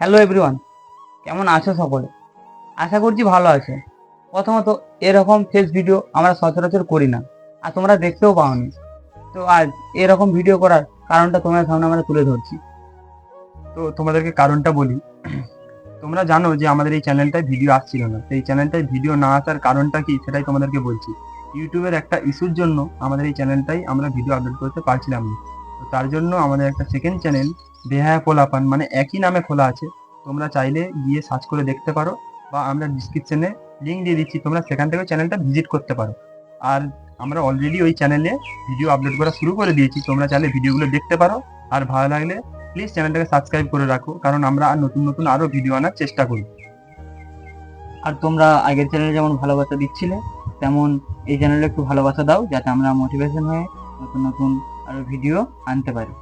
Hello everyone, কেমন আছো সকলে? আশা করছি ভালো আছো। প্রথমত, এরকম ফেস ভিডিও আমরা সচরাচর করি না, আর তোমরা দেখতেও পাওনি। তো আজ এরকম ভিডিও করার কারণটা তোমাদের সামনে আমরা তুলে ধরছি। তো তোমাদেরকে কারণটা বলি। তোমরা জানো যে আমাদের এই চ্যানেলটায় ভিডিও আসছিল না, তো এই চ্যানেলটায় ভিডিও না আসার কারণটা কি সেটাই তোমাদেরকে বলছি। ইউটিউবের একটা ইস্যুর জন্য আমাদের এই চ্যানেলটাই আমরা ভিডিও আপলোড করতে পারছিলাম না। তো তার জন্য আমাদের একটা সেকেন্ড চ্যানেল বেহায়া পোলাপান মানে একই নামে খোলা আছে। তোমরা চাইলে গিয়ে সার্চ করে দেখতে পারো, বা আমরা ডিসক্রিপশনে লিঙ্ক দিয়ে দিচ্ছি, তোমরা সেখান থেকে চ্যানেলটা ভিজিট করতে পারো। আর আমরা অলরেডি ওই চ্যানেলে ভিডিও আপলোড করা শুরু করে দিয়েছি, তোমরা চাইলে ভিডিওগুলো দেখতে পারো। আর ভালো লাগলে প্লিজ চ্যানেলটাকে সাবস্ক্রাইব করে রাখো, কারণ আমরা আর নতুন নতুন আরো ভিডিও আনার চেষ্টা করি। আর তোমরা আগের চ্যানেলে যেমন ভালোবাসা দিচ্ছিলে, তেমন এই চ্যানেলে একটু ভালোবাসা দাও, যাতে আমরা মোটিভেশন হয়ে নতুন নতুন আরো ভিডিও আনতে পারি।